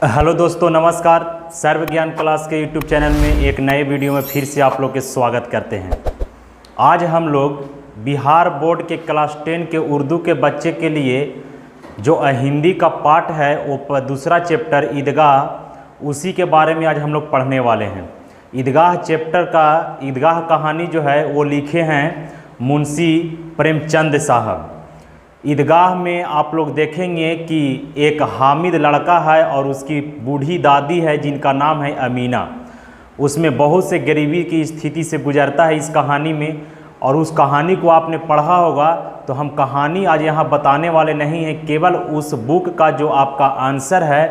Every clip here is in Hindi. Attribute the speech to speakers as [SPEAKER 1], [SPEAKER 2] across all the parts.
[SPEAKER 1] हेलो दोस्तों, नमस्कार। सर्व ज्ञान क्लास के यूट्यूब चैनल में एक नए वीडियो में फिर से आप लोग के स्वागत करते हैं। आज हम लोग बिहार बोर्ड के क्लास 10 के उर्दू के बच्चे के लिए जो हिंदी का पार्ट है वो दूसरा चैप्टर ईदगाह, उसी के बारे में आज हम लोग पढ़ने वाले हैं। ईदगाह चैप्टर का ईदगाह कहानी जो है वो लिखे हैं मुंशी प्रेमचंद साहब। ईदगाह में आप लोग देखेंगे कि एक हामिद लड़का है और उसकी बूढ़ी दादी है जिनका नाम है अमीना। उसमें बहुत से गरीबी की स्थिति से गुजरता है इस कहानी में, और उस कहानी को आपने पढ़ा होगा। तो हम कहानी आज यहाँ बताने वाले नहीं हैं, केवल उस बुक का जो आपका आंसर है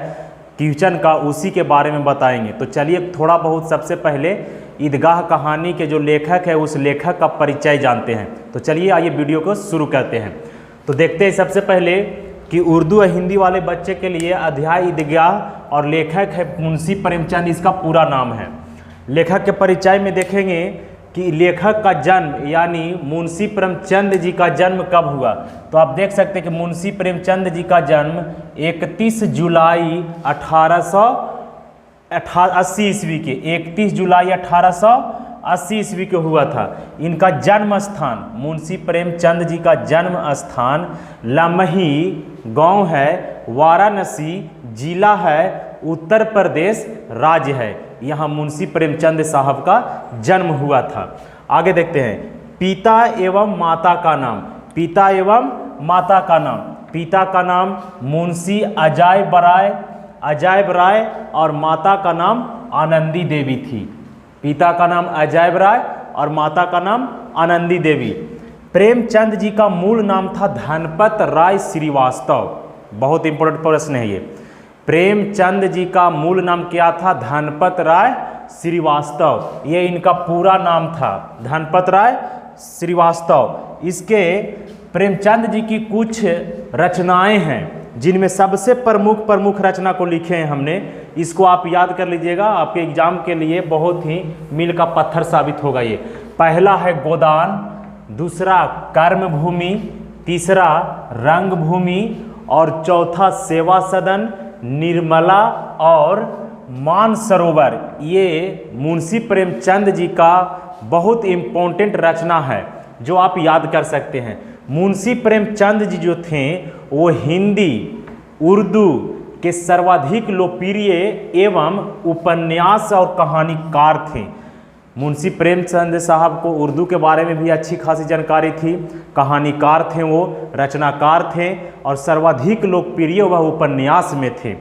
[SPEAKER 1] क्वेश्चन का उसी के बारे में बताएंगे। तो चलिए थोड़ा बहुत सबसे पहले ईदगाह कहानी के जो लेखक है उस लेखक का परिचय जानते हैं। तो चलिए आइए वीडियो को शुरू करते हैं। तो देखते हैं सबसे पहले कि उर्दू और हिंदी वाले बच्चे के लिए अध्याय ईदगाह, और लेखक है मुंशी प्रेमचंद, इसका पूरा नाम है। लेखक के परिचय में देखेंगे कि लेखक का जन्म यानी मुंशी प्रेमचंद जी का जन्म कब हुआ। तो आप देख सकते हैं कि मुंशी प्रेमचंद जी का जन्म 31 जुलाई 1880 ईस्वी के 31 जुलाई 1880 ईस्वी को हुआ था। इनका जन्म स्थान, मुंशी प्रेमचंद जी का जन्म स्थान लमही गांव है, वाराणसी जिला है, उत्तर प्रदेश राज्य है। यहाँ मुंशी प्रेमचंद साहब का जन्म हुआ था। आगे देखते हैं पिता एवं माता का नाम। पिता एवं माता का नाम, पिता का नाम मुंशी अजायब राय और माता का नाम आनंदी देवी थी। पिता का नाम अजायब राय और माता का नाम आनंदी देवी। प्रेमचंद जी का मूल नाम था धनपत राय श्रीवास्तव। बहुत इंपॉर्टेंट प्रश्न है ये। प्रेमचंद जी का मूल नाम क्या था? धनपत राय श्रीवास्तव। ये इनका पूरा नाम था, धनपत राय श्रीवास्तव। इसके प्रेमचंद जी की कुछ रचनाएं हैं जिनमें सबसे प्रमुख रचना को लिखे हैं हमने। इसको आप याद कर लीजिएगा, आपके एग्जाम के लिए बहुत ही मील का पत्थर साबित होगा ये। पहला है गोदान, दूसरा कर्मभूमि, तीसरा रंगभूमि और चौथा सेवा सदन, निर्मला और मानसरोवर। ये मुंशी प्रेमचंद जी का बहुत इम्पोर्टेंट रचना है जो आप याद कर सकते हैं। मुंशी प्रेमचंद जी जो थे वो हिंदी उर्दू के सर्वाधिक लोकप्रिय एवं उपन्यास और कहानीकार थे। मुंशी प्रेमचंद साहब को उर्दू के बारे में भी अच्छी खासी जानकारी थी, कहानीकार थे वो, रचनाकार थे और सर्वाधिक लोकप्रिय वह उपन्यास में थे।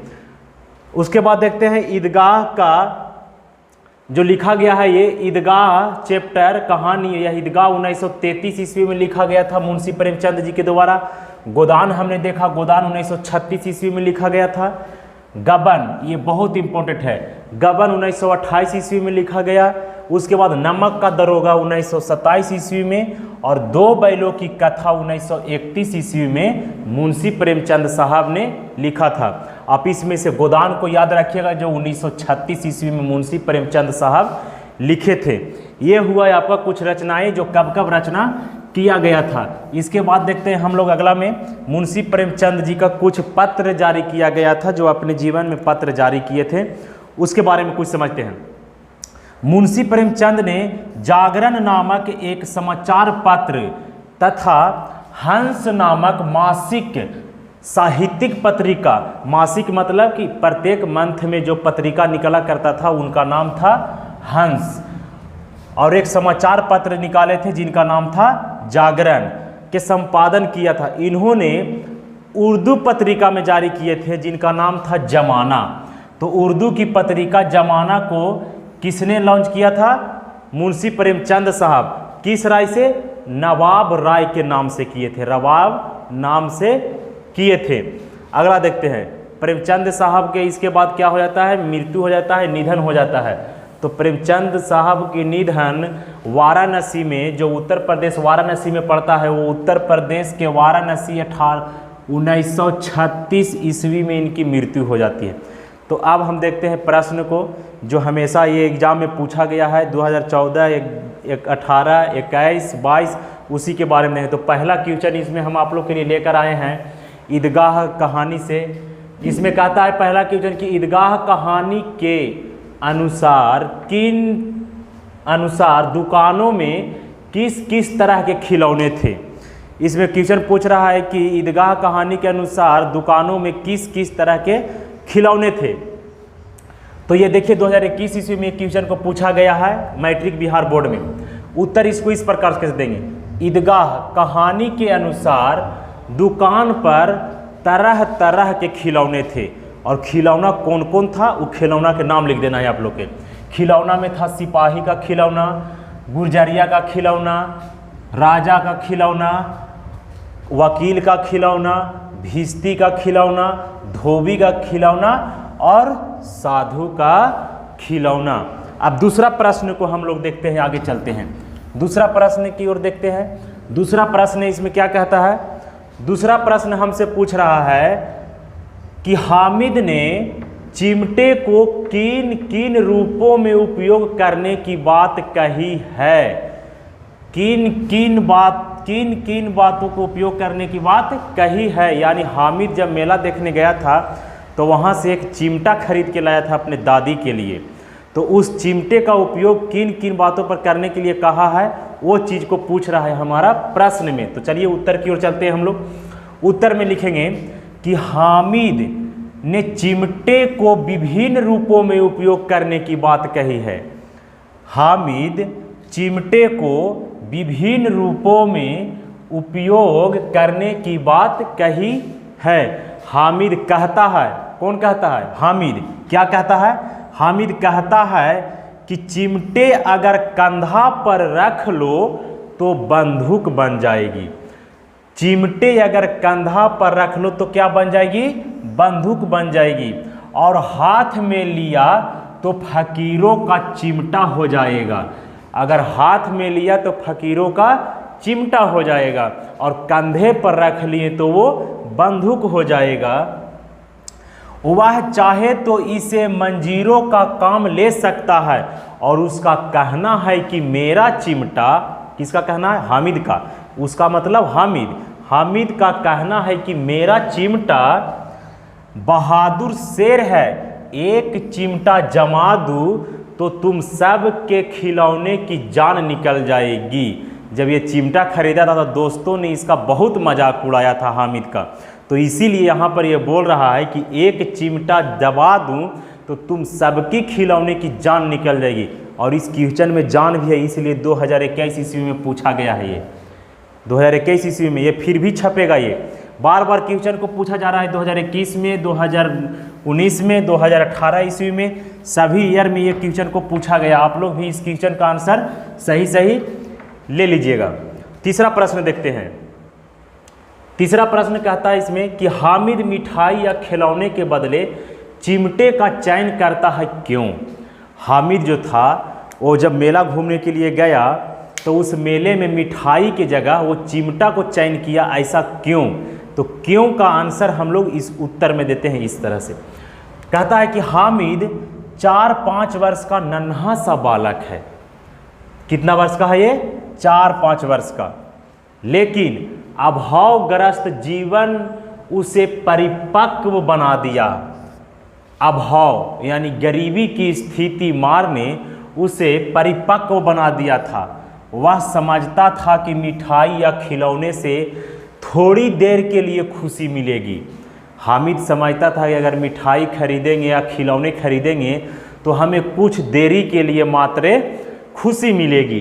[SPEAKER 1] उसके बाद देखते हैं ईदगाह का जो लिखा गया है, ये ईदगाह चैप्टर कहानी, यह ईदगाह 1933 ईस्वी में लिखा गया था मुंशी प्रेमचंद जी के द्वारा। गोदान हमने देखा, गोदान 1936 ईस्वी में लिखा गया था। गबन, ये बहुत इंपॉर्टेंट है, गबन 1928 ईस्वी में लिखा गया। उसके बाद नमक का दरोगा 1927 ईस्वी में, और दो बैलों की कथा 1931 ईस्वी में मुंशी प्रेमचंद साहब ने लिखा था। आप इसमें से गोदान को याद रखिएगा जो 1936 ईस्वी में मुंशी प्रेमचंद साहब लिखे थे। ये हुआ आपका कुछ रचनाएं जो कब रचना किया गया था। इसके बाद देखते हैं हम लोग अगला में मुंशी प्रेमचंद जी का कुछ पत्र जारी किया गया था, जो अपने जीवन में पत्र जारी किए थे, उसके बारे में कुछ समझते हैं। मुंशी प्रेमचंद ने जागरण नामक एक समाचार पत्र तथा हंस नामक मासिक साहित्यिक पत्रिका, मासिक मतलब कि प्रत्येक मंथ में जो पत्रिका निकला करता था उनका नाम था हंस, और एक समाचार पत्र निकाले थे जिनका नाम था जागरण, के संपादन किया था। इन्होंने उर्दू पत्रिका में जारी किए थे जिनका नाम था जमाना। तो उर्दू की पत्रिका जमाना को किसने लॉन्च किया था? मुंशी प्रेमचंद साहब। किस राय से? नवाब राय के नाम से किए थे, रवाब नाम से किए थे। अगला देखते हैं प्रेमचंद साहब के इसके बाद क्या हो जाता है? मृत्यु हो जाता है, निधन हो जाता है। तो प्रेमचंद साहब की निधन वाराणसी में, जो उत्तर प्रदेश वाराणसी में पड़ता है, वो उत्तर प्रदेश के वाराणसी 1936 ईस्वी में इनकी मृत्यु हो जाती है। तो अब हम देखते हैं प्रश्न को जो हमेशा ये एग्जाम में पूछा गया है 2014, 18, 21, 22, उसी के बारे में है। तो पहला क्वेश्चन इसमें हम आप लोग के लिए लेकर आए हैं ईदगाह कहानी से इसमें कहता है पहला क्वेश्चन कि ईदगाह कहानी के अनुसार दुकानों में किस किस तरह के खिलौने थे। इसमें क्वेश्चन पूछ रहा है कि ईदगाह कहानी के अनुसार दुकानों में किस किस तरह के खिलौने थे। तो ये देखिए 2021 ईस्वी में क्वेश्चन को पूछा गया है मैट्रिक बिहार बोर्ड में। उत्तर इसको इस प्रकार से देंगे, ईदगाह कहानी के अनुसार दुकान पर तरह तरह के खिलौने थे। और खिलौना कौन कौन था वो खिलौना के नाम लिख देना है आप लोग के। खिलौना में था सिपाही का खिलौना, गुर्जरिया का खिलौना, राजा का खिलौना, वकील का खिलौना, भिस्ती का खिलौना, धोबी का खिलौना और साधु का खिलौना। अब दूसरा प्रश्न को हम लोग देखते हैं, आगे चलते हैं दूसरा प्रश्न की ओर देखते हैं। दूसरा प्रश्न इसमें क्या कहता है, दूसरा प्रश्न हमसे पूछ रहा है कि हामिद ने चिमटे को किन किन रूपों में उपयोग करने की बात कही है। किन किन बातों को उपयोग करने की बात कही है। यानी हामिद जब मेला देखने गया था तो वहाँ से एक चिमटा खरीद के लाया था अपने दादी के लिए। तो उस चिमटे का उपयोग किन किन बातों पर करने के लिए कहा है वो चीज़ को पूछ रहा है हमारा प्रश्न में। तो चलिए उत्तर की ओर चलते हैं हम लोग। उत्तर में लिखेंगे कि हामिद ने चिमटे को विभिन्न रूपों में उपयोग करने की बात कही है। हामिद चिमटे को विभिन्न रूपों में उपयोग करने की बात कही है। हामिद कहता है, कौन कहता है, हामिद क्या कहता है, हामिद कहता है कि चिमटे अगर कंधा पर रख लो तो बंदूक बन जाएगी। चिमटे अगर कंधा पर रख लो तो क्या बन जाएगी, बंदूक बन जाएगी। और हाथ में लिया तो फकीरों का चिमटा हो जाएगा। अगर हाथ में लिया तो फकीरों का चिमटा हो जाएगा और कंधे पर रख लिए तो वो बंदूक हो जाएगा। वह चाहे तो इसे मंजीरों का काम ले सकता है। और उसका कहना है कि मेरा चिमटा, किसका कहना है, हामिद का, उसका मतलब हामिद का कहना है कि मेरा चिमटा बहादुर शेर है। एक चिमटा जमा दूं तो तुम सब के खिलौने की जान निकल जाएगी। जब ये चिमटा खरीदा था तो दोस्तों ने इसका बहुत मजाक उड़ाया था हामिद का। तो इसीलिए यहाँ पर ये बोल रहा है कि एक चिमटा दबा दूं तो तुम सबकी खिलौने की जान निकल जाएगी। और इस क्वेश्चन में जान भी है, इसलिए 2021 ईस्वी में पूछा गया है। ये 2021 ईस्वी में ये फिर भी छपेगा। ये बार बार क्वेश्चन को पूछा जा रहा है 2021 में, 2019 में, 2018 ईस्वी में, सभी ईयर में ये क्वेश्चन को पूछा गया। आप लोग भी इस क्वेश्चन का आंसर सही ले लीजिएगा। तीसरा प्रश्न देखते हैं। तीसरा प्रश्न कहता है इसमें कि हामिद मिठाई या खिलौने के बदले चिमटे का चयन करता है, क्यों। हामिद जो था वो जब मेला घूमने के लिए गया तो उस मेले में मिठाई के जगह वो चिमटा को चयन किया, ऐसा क्यों। तो क्यों का आंसर हम लोग इस उत्तर में देते हैं इस तरह से। कहता है कि हामिद 4-5 वर्ष का नन्हा सा बालक है। कितना वर्ष का है ये, 4-5 वर्ष का। लेकिन अभावग्रस्त जीवन उसे परिपक्व बना दिया। अभाव यानी गरीबी की स्थिति मार ने उसे परिपक्व बना दिया था। वह समझता था कि मिठाई या खिलौने से थोड़ी देर के लिए खुशी मिलेगी। हामिद समझता था कि अगर मिठाई खरीदेंगे या खिलौने खरीदेंगे तो हमें कुछ देरी के लिए मात्र खुशी मिलेगी।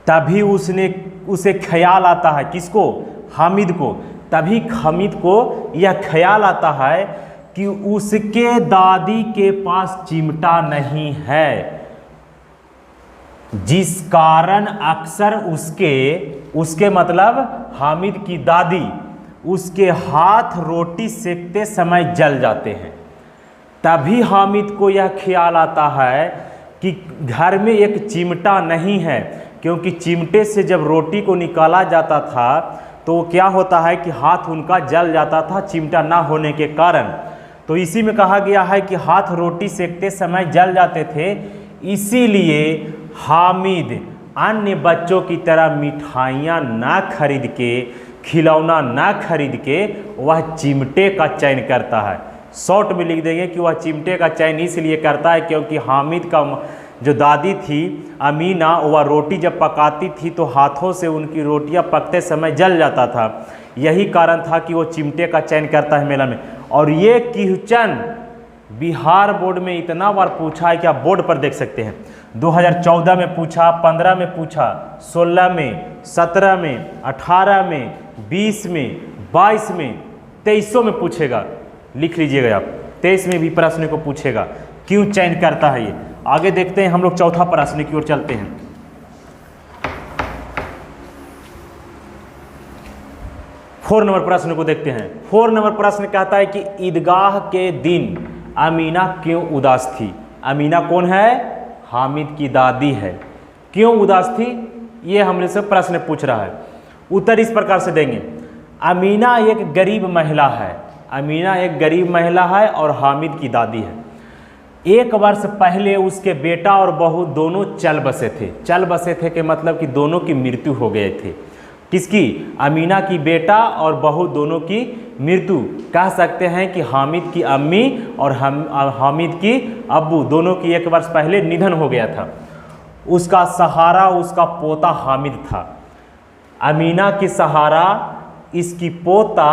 [SPEAKER 1] तभी उसे ख्याल आता है, किसको, हामिद को। तभी हामिद को यह ख्याल आता है कि उसके दादी के पास चिमटा नहीं है, जिस कारण अक्सर उसके मतलब हामिद की दादी उसके हाथ रोटी सेकते समय जल जाते हैं। तभी हामिद को यह ख्याल आता है कि घर में एक चिमटा नहीं है, क्योंकि चिमटे से जब रोटी को निकाला जाता था तो क्या होता है कि हाथ उनका जल जाता था चिमटा ना होने के कारण। तो इसी में कहा गया है कि हाथ रोटी सेकते समय जल जाते थे, इसीलिए हामिद अन्य बच्चों की तरह मिठाइयाँ ना खरीद के खिलौना न खरीद के वह चिमटे का चयन करता है। शॉर्ट में लिख देंगे कि वह चिमटे का चयन इसलिए करता है क्योंकि हामिद का जो दादी थी अमीना, वह रोटी जब पकाती थी तो हाथों से उनकी रोटियां पकते समय जल जाता था। यही कारण था कि वो चिमटे का चयन करता है मेला में। और ये क्वेश्चन बिहार बोर्ड में इतना बार पूछा है कि आप बोर्ड पर देख सकते हैं। 2014 में पूछा, 15 में पूछा, 16 में, 17 में, 18 में, 20 में, 22 में, 23 में पूछेगा। लिख लीजिएगा आप, 23 में भी प्रश्न को पूछेगा क्यों चयन करता है ये। आगे देखते हैं हम लोग चौथा प्रश्न की ओर चलते हैं। 4 नंबर प्रश्न को देखते हैं। 4 नंबर प्रश्न कहता है कि ईदगाह के दिन अमीना क्यों उदास थी। अमीना कौन है? हामिद की दादी है। क्यों उदास थी ये हमसे से प्रश्न पूछ रहा है। उत्तर इस प्रकार से देंगे, अमीना एक गरीब महिला है। अमीना एक गरीब महिला है और हामिद की दादी है। 1 वर्ष पहले उसके बेटा और बहू दोनों चल बसे थे। चल बसे थे के मतलब कि दोनों की मृत्यु हो गए थे। किसकी? अमीना की बेटा और बहू दोनों की मृत्यु। कह सकते हैं कि हामिद की अम्मी और हामिद की अब्बू दोनों की 1 वर्ष पहले निधन हो गया था। उसका सहारा उसका पोता हामिद था। अमीना की सहारा इसकी पोता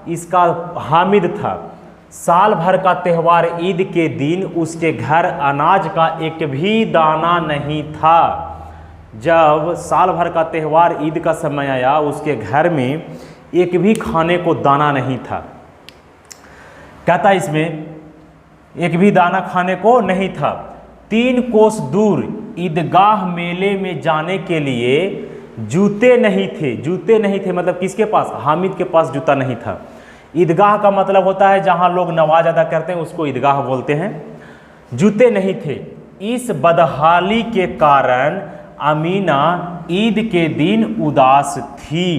[SPEAKER 1] इसका हामिद था। साल भर का त्यौहार ईद के दिन उसके घर अनाज का एक भी दाना नहीं था। जब साल भर का त्यौहार ईद का समय आया उसके घर में एक भी खाने को दाना नहीं था। कहता इसमें एक भी दाना खाने को नहीं था। 3 कोस दूर ईदगाह मेले में जाने के लिए जूते नहीं थे। जूते नहीं थे मतलब किसके पास? हामिद के पास जूता नहीं था। ईदगाह का मतलब होता है जहां लोग नमाज अदा करते हैं, उसको ईदगाह बोलते हैं। जूते नहीं थे। इस बदहाली के कारण अमीना ईद के दिन उदास थी।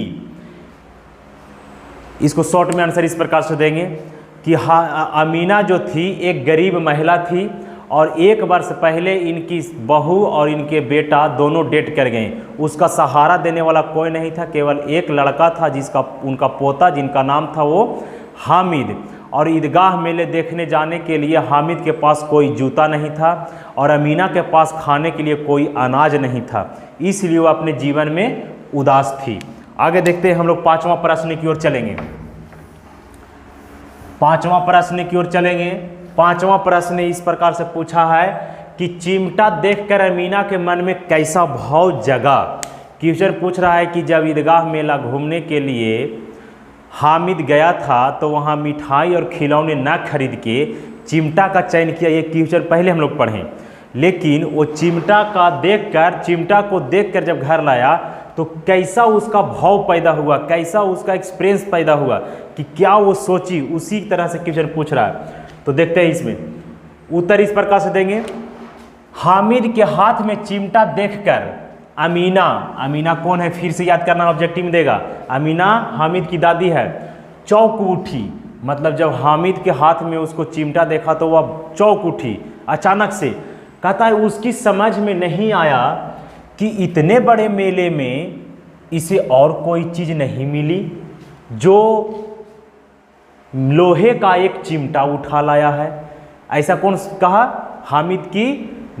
[SPEAKER 1] इसको शॉर्ट में आंसर इस प्रकार से देंगे कि अमीना जो थी एक गरीब महिला थी और 1 वर्ष पहले इनकी बहू और इनके बेटा दोनों डेट कर गए। उसका सहारा देने वाला कोई नहीं था, केवल एक लड़का था जिसका उनका पोता जिनका नाम था वो हामिद। और ईदगाह मेले देखने जाने के लिए हामिद के पास कोई जूता नहीं था और अमीना के पास खाने के लिए कोई अनाज नहीं था, इसलिए वो अपने जीवन में उदास थी। आगे देखते हैं हम लोग 5वां प्रश्न की ओर चलेंगे। 5वां प्रश्न की ओर चलेंगे। 5वां प्रश्न इस प्रकार से पूछा है कि चिमटा देखकर अमीना के मन में कैसा भाव जगा। क्वेश्चन पूछ रहा है कि जब ईदगाह मेला घूमने के लिए हामिद गया था तो वहाँ मिठाई और खिलौने न खरीद के चिमटा का चयन किया। ये क्वेश्चन पहले हम लोग पढ़ें, लेकिन वो चिमटा को देखकर जब घर लाया तो कैसा उसका भाव पैदा हुआ, कैसा उसका एक्सपीरियंस पैदा हुआ कि क्या वो सोची, उसी तरह से क्वेश्चन पूछ रहा है। तो देखते हैं इसमें उत्तर इस प्रकार से देंगे, हामिद के हाथ में चिमटा देखकर अमीना कौन है फिर से याद करना, ऑब्जेक्टिव में देगा। अमीना हामिद की दादी है। चौंक उठी, मतलब जब हामिद के हाथ में उसको चिमटा देखा तो वह चौंक उठी अचानक से। कहता है उसकी समझ में नहीं आया कि इतने बड़े मेले में इसे और कोई चीज़ नहीं मिली जो लोहे का एक चिमटा उठा लाया है। ऐसा कौन कहा? हामिद की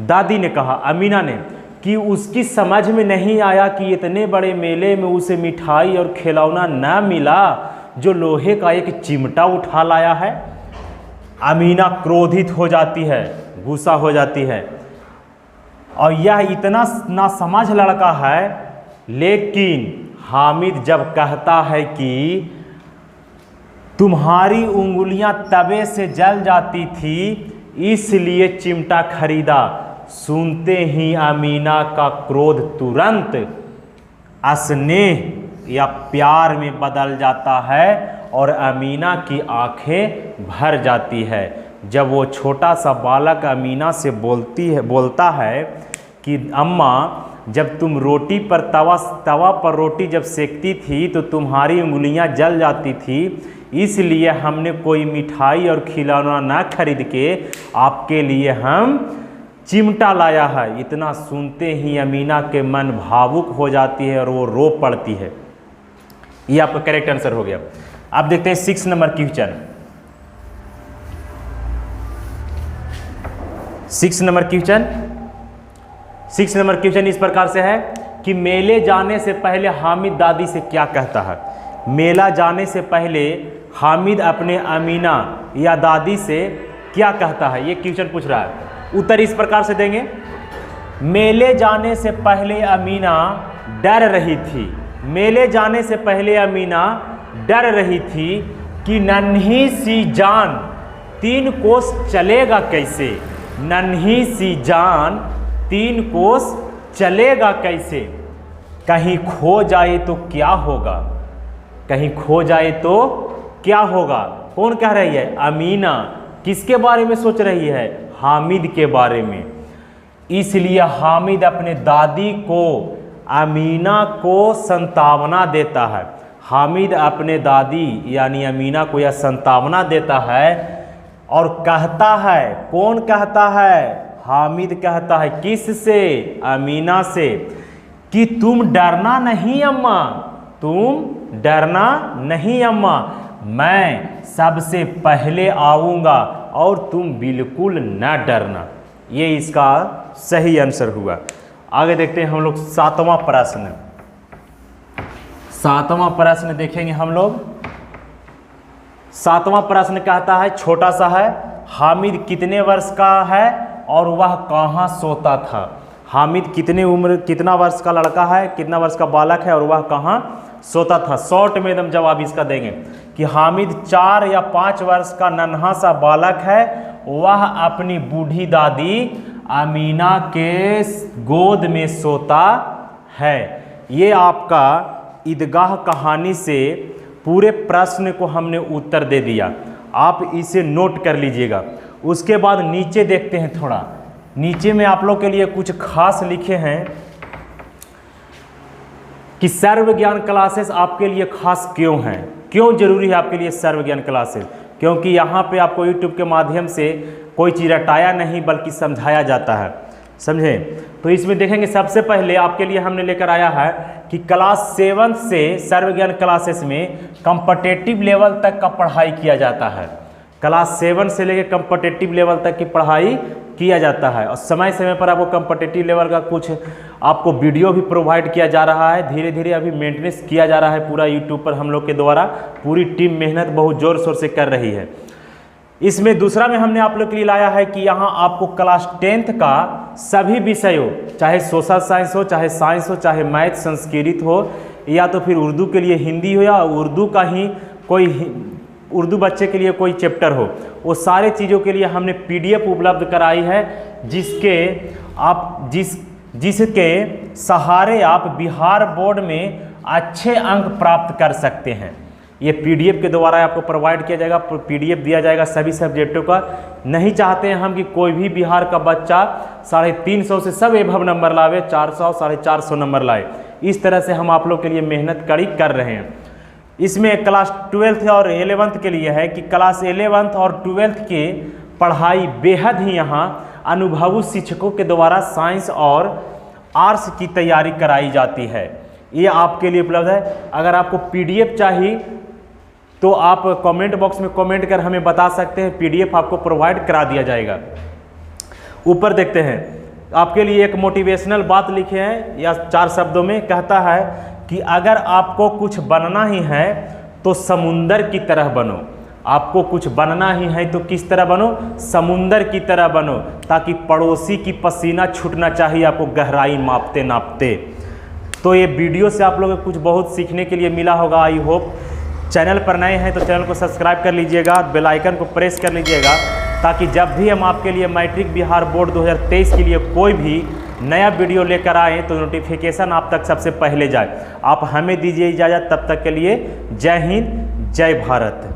[SPEAKER 1] दादी ने कहा, अमीना ने, कि उसकी समझ में नहीं आया कि इतने बड़े मेले में उसे मिठाई और खिलौना न मिला जो लोहे का एक चिमटा उठा लाया है। अमीना क्रोधित हो जाती है, गुस्सा हो जाती है और यह इतना नासमझ लड़का है। लेकिन हामिद जब कहता है कि तुम्हारी उंगलियां तवे से जल जाती थी इसलिए चिमटा खरीदा, सुनते ही अमीना का क्रोध तुरंत स्नेह या प्यार में बदल जाता है और अमीना की आंखें भर जाती है। जब वो छोटा सा बालक अमीना से बोलता है कि अम्मा, जब तुम रोटी पर तवा पर रोटी जब सेकती थी तो तुम्हारी उंगलियां जल जाती थी, इसलिए हमने कोई मिठाई और खिलौना न खरीद के आपके लिए हम चिमटा लाया है। इतना सुनते ही अमीना के मन भावुक हो जाती है और वो रो पड़ती है। ये आपका करेक्ट आंसर हो गया। अब देखते हैं 6 नंबर क्वेश्चन। 6 नंबर क्वेश्चन इस प्रकार से है कि मेले जाने से पहले हामिद दादी से क्या कहता है। मेला जाने से पहले हामिद अपने अमीना या दादी से क्या कहता है, ये क्वेश्चन पूछ रहा है। उत्तर इस प्रकार से देंगे, मेले जाने से पहले अमीना डर रही थी। मेले जाने से पहले अमीना डर रही थी कि नन्ही सी जान 3 कोस चलेगा कैसे। नन्ही सी जान 3 कोस चलेगा कैसे। कहीं खो जाए तो क्या होगा। कहीं खो जाए तो क्या होगा। कौन कह रही है, अमीना। किसके बारे में सोच रही है, हामिद के बारे में। इसलिए हामिद अपने दादी को, अमीना को संतावना देता है। हामिद अपने दादी यानी अमीना को यह संतावना देता है और कहता है, कौन कहता है, हामिद कहता है। किससे, अमीना से, कि तुम डरना नहीं अम्मा, तुम डरना नहीं अम्मा, मैं सबसे पहले आऊँगा और तुम बिल्कुल न डरना। ये इसका सही आंसर हुआ। आगे देखते हैं हम लोग 7वां प्रश्न। 7वां प्रश्न देखेंगे हम लोग। 7वां प्रश्न कहता है, छोटा सा है, हामिद कितने वर्ष का है और वह कहाँ सोता था। हामिद कितना वर्ष का लड़का है, कितना वर्ष का बालक है और वह कहाँ सोता था। शॉर्ट में एकदम जवाब इसका देंगे कि हामिद 4 या 5 वर्ष का नन्हा सा बालक है। वह अपनी बूढ़ी दादी अमीना के गोद में सोता है। ये आपका ईदगाह कहानी से पूरे प्रश्न को हमने उत्तर दे दिया। आप इसे नोट कर लीजिएगा। उसके बाद नीचे देखते हैं, थोड़ा नीचे में आप लोग के लिए कुछ खास लिखे हैं कि सर्व ज्ञान क्लासेस आपके लिए खास क्यों हैं, क्यों जरूरी है आपके लिए सर्व ज्ञान क्लासेस। क्योंकि यहाँ पे आपको यूट्यूब के माध्यम से कोई चीज़ रटाया नहीं बल्कि समझाया जाता है, समझे। तो इसमें देखेंगे सबसे पहले आपके लिए हमने लेकर आया है कि क्लास 7 से सर्व ज्ञान क्लासेस में कॉम्पिटिटिव लेवल तक का पढ़ाई किया जाता है। क्लास 7 से लेकर कॉम्पिटिटिव लेवल तक की पढ़ाई किया जाता है और समय समय पर आपको कॉम्पिटिटिव लेवल का कुछ आपको वीडियो भी प्रोवाइड किया जा रहा है। धीरे धीरे अभी मेंटेनेंस किया जा रहा है पूरा यूट्यूब पर हम लोग के द्वारा। पूरी टीम मेहनत बहुत ज़ोर शोर से कर रही है। इसमें दूसरा में हमने आप लोग के लिए लाया है कि यहाँ आपको क्लास 10th का सभी विषयों, चाहे सोशल साइंस हो, चाहे साइंस हो, चाहे मैथ संस्कृत हो, या तो फिर उर्दू के लिए हिंदी हो, या उर्दू का ही कोई उर्दू बच्चे के लिए कोई चैप्टर हो, वो सारे चीज़ों के लिए हमने PDF उपलब्ध कराई है, जिसके सहारे आप बिहार बोर्ड में अच्छे अंक प्राप्त कर सकते हैं। ये PDF के द्वारा आपको प्रोवाइड किया जाएगा, PDF दिया जाएगा सभी सब्जेक्टों का। नहीं चाहते हैं हम कि कोई भी बिहार का बच्चा 350 से सब एभव नंबर लावे, 400 450 नंबर लाए। इस तरह से हम आप लोग के लिए मेहनत कड़ी कर रहे हैं। इसमें क्लास 12th और 11th के लिए है कि क्लास 11th और 12th की पढ़ाई बेहद ही यहाँ अनुभवी शिक्षकों के द्वारा साइंस और आर्ट्स की तैयारी कराई जाती है। ये आपके लिए उपलब्ध है। अगर आपको PDF चाहिए तो आप कमेंट बॉक्स में कमेंट कर हमें बता सकते हैं, PDF आपको प्रोवाइड करा दिया जाएगा। ऊपर देखते हैं, आपके लिए एक मोटिवेशनल बात लिखे हैं या 4 शब्दों में कहता है कि अगर आपको कुछ बनना ही है तो समुंदर की तरह बनो। आपको कुछ बनना ही है तो किस तरह बनो, समुंदर की तरह बनो, ताकि पड़ोसी की पसीना छूटना चाहिए आपको गहराई मापते नापते। तो ये वीडियो से आप लोगों को कुछ बहुत सीखने के लिए मिला होगा। आई होप चैनल पर नए हैं तो चैनल को सब्सक्राइब कर लीजिएगा, बेल आइकन को प्रेस कर लीजिएगा, ताकि जब भी हम आपके लिए मैट्रिक बिहार बोर्ड 2023 के लिए कोई भी नया वीडियो लेकर आएँ तो नोटिफिकेशन आप तक सबसे पहले जाए। आप हमें दीजिए इजाज़त, तब तक के लिए जय हिंद, जय भारत।